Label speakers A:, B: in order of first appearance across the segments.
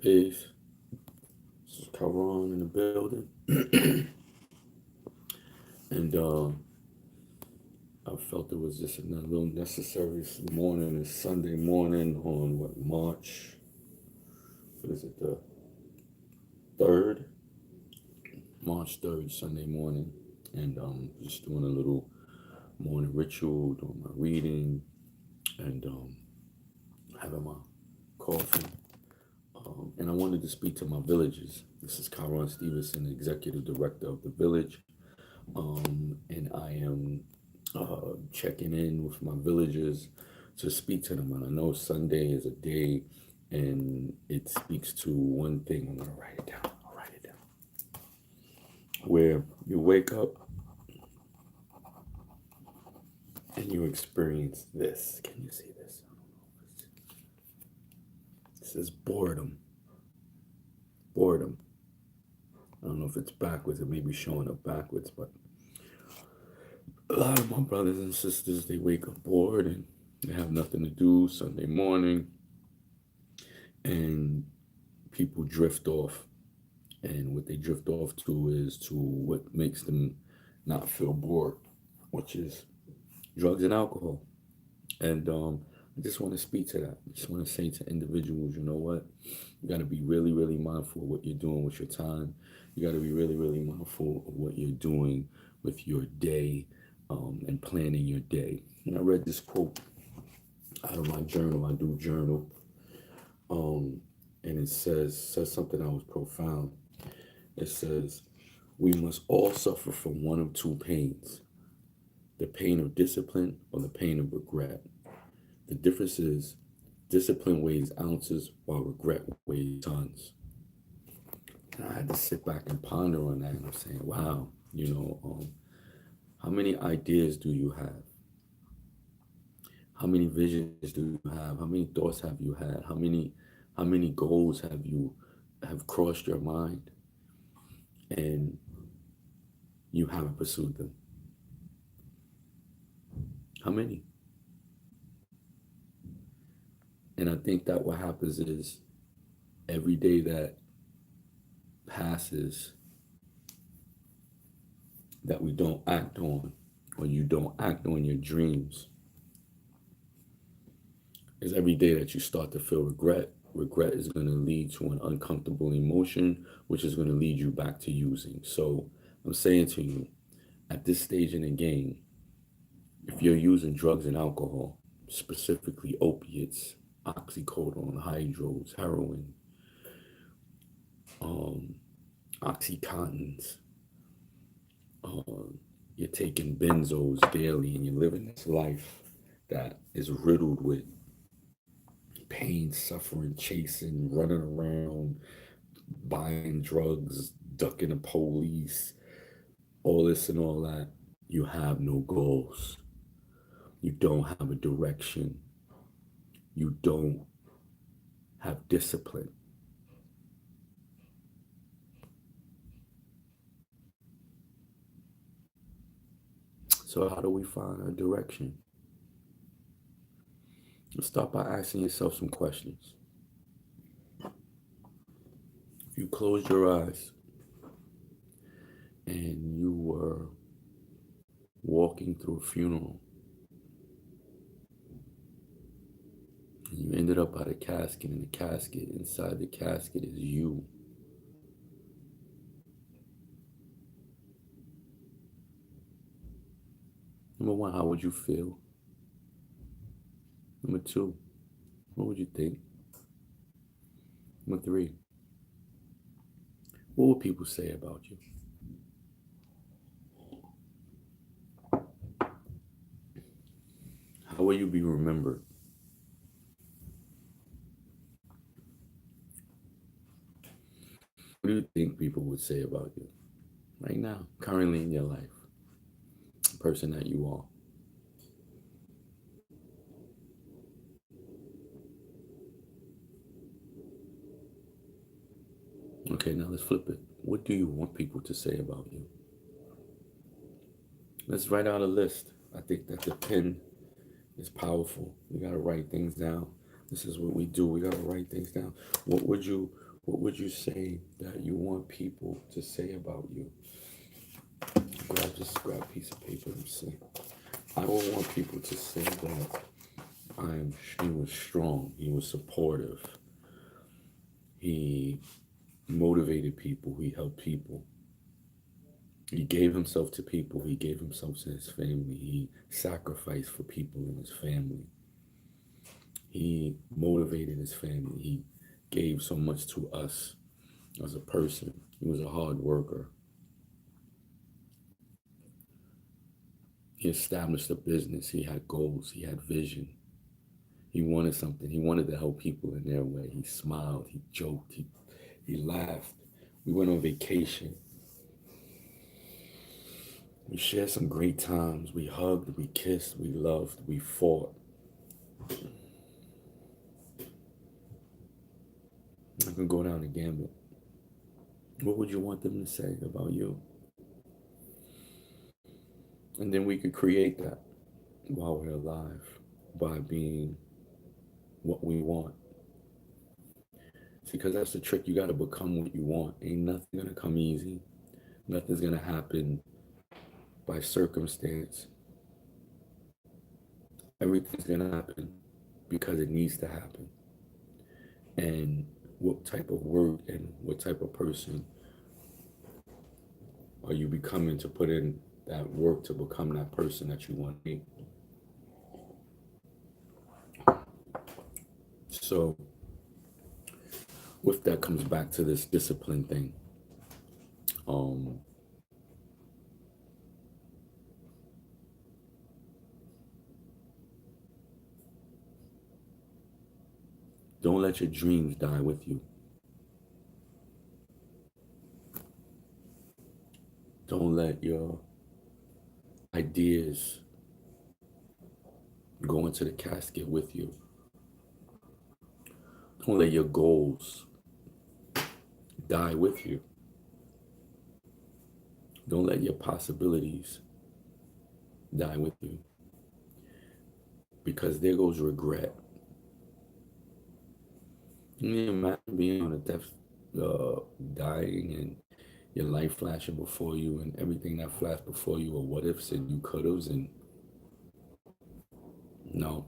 A: Peace. This is Karan in the building. And I felt it was just a little necessary this morning, this Sunday morning on what is it, the 3rd? March 3rd, Sunday morning. And just doing a little morning ritual, doing my reading, and having my coffee. And I wanted to speak to my villages. This is Karan Stevenson, Executive Director of the Village. And I am checking in with my villagers to speak to them. And I know Sunday is a day and it speaks to one thing. I'm going to write it down. I'll write it down. Where you wake up and you experience this. Can you see this? It says boredom. Boredom. I don't know if it's backwards. It may be showing up backwards, but a lot of my brothers and sisters, they wake up bored and they have nothing to do Sunday morning, and people drift off. And what they drift off to is to what makes them not feel bored, which is drugs and alcohol. And I just want to speak to that. I just want to say to individuals, you know what? You got to be really, really mindful of what you're doing with your time. You got to be really, really mindful of what you're doing with your day, and planning your day. And I read this quote out of my journal. I do journal. And it says something that was profound. It says, we must all suffer from one of two pains, the pain of discipline or the pain of regret. The difference is discipline weighs ounces while regret weighs tons. And I had to sit back and ponder on that. And I'm saying, wow, how many ideas do you have? How many visions do you have? How many thoughts have you had? How many goals have crossed your mind and you haven't pursued them? How many? And I think that what happens is every day that passes that we don't act on, or you don't act on your dreams, is every day that you start to feel regret. Regret is going to lead to an uncomfortable emotion, which is going to lead you back to using. So I'm saying to you, at this stage in the game, if you're using drugs and alcohol, specifically opiates, oxycodone, hydros, heroin, oxycontins, you're taking benzos daily and you're living this life that is riddled with pain, suffering, chasing, running around, buying drugs, ducking the police, all this and all that, you have no goals. You don't have a direction. You don't have discipline. So how do we find a direction? Let's start by asking yourself some questions. If you closed your eyes and you were walking through a funeral and you ended up at a casket, and the casket, inside the casket is you. Number one, how would you feel? Number two, what would you think? Number three, what would people say about you? How will you be remembered? What do you think people would say about you right now, currently in your life, the person that you are? Okay, now let's flip it. What do you want people to say about you? Let's write out a list. I think that the pen is powerful. We got to write things down. This is what we do. We got to write things down. What would you What would you say that you want people to say about you? Grab a piece of paper and see. I would want people to say that he was strong, he was supportive, he motivated people, he helped people. He gave himself to people, he gave himself to his family, he sacrificed for people in his family. He motivated his family, he gave so much to us as a person. He was a hard worker. He established a business, he had goals, he had vision. He wanted something. He wanted to help people in their way. He smiled, he joked, he laughed. We went on vacation. We shared some great times. We hugged, we kissed, we loved, we fought. I can go down the gambit. What would you want them to say about you? And then we could create that while we're alive by being what we want. See, because that's the trick. You got to become what you want. Ain't nothing going to come easy. Nothing's going to happen by circumstance. Everything's going to happen because it needs to happen. And what type of work and what type of person are you becoming to put in that work to become that person that you want to be? So with that comes back to this discipline thing. Don't let your dreams die with you. Don't let your ideas go into the casket with you. Don't let your goals die with you. Don't let your possibilities die with you. Because there goes regret. You imagine being on a death, dying, and your life flashing before you, and everything that flashed before you, or what ifs and you could haves, and no.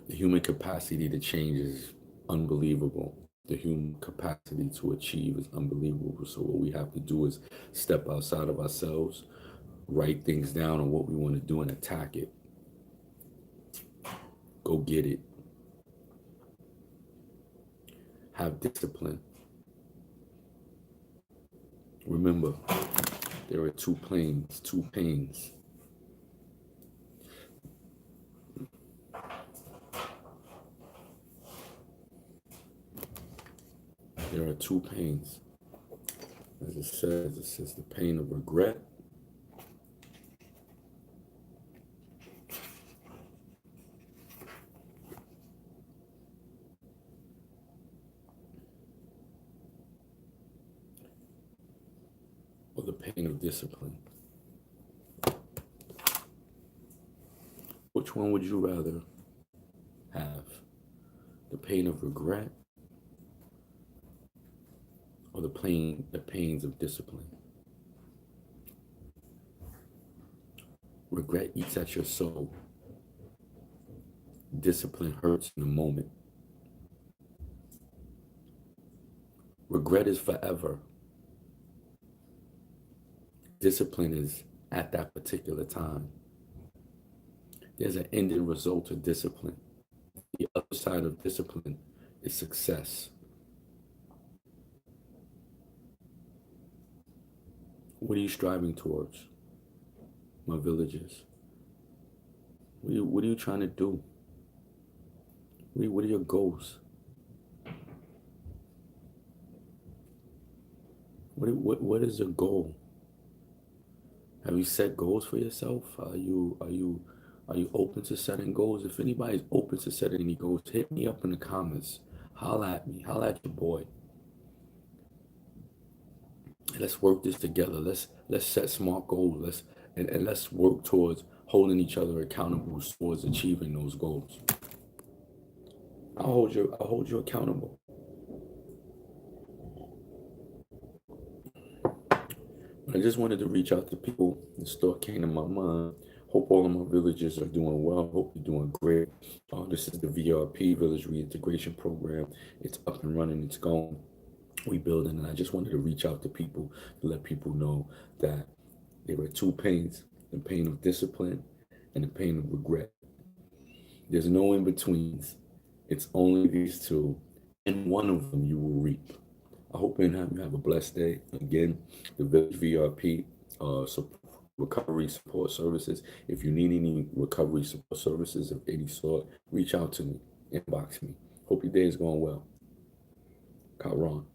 A: The human capacity to change is unbelievable. The human capacity to achieve is unbelievable. So what we have to do is step outside of ourselves, write things down on what we want to do and attack it. Go get it. Have discipline. Remember, there are two pains. There are two pains. As it says the pain of regret or the pain of discipline. Which one would you rather have? The pain of regret or the pains of discipline? Regret eats at your soul. Discipline hurts in the moment. Regret is forever. Discipline is at that particular time. There's an ending result of discipline. The other side of discipline is success. What are you striving towards, my villagers? What are you trying to do? What are your goals? What is your goal? Have you set goals for yourself? Are you open to setting goals? If anybody's open to setting any goals, hit me up in the comments. Holla at me. Holla at your boy. Let's work this together. Let's set smart goals. Let's work towards holding each other accountable towards achieving those goals. I'll hold you accountable. I just wanted to reach out to people. This thought came to my mind. Hope all of my villagers are doing well. Hope you're doing great. This is the VRP Village Reintegration Program. It's up and running. It's going. We building, and I just wanted to reach out to people to let people know that there are two pains: the pain of discipline and the pain of regret. There's no in betweens. It's only these two, and one of them you will reap. I hope you have a blessed day. Again, the Village VRP recovery support services. If you need any recovery support services of any sort, reach out to me, inbox me. Hope your day is going well. Karan.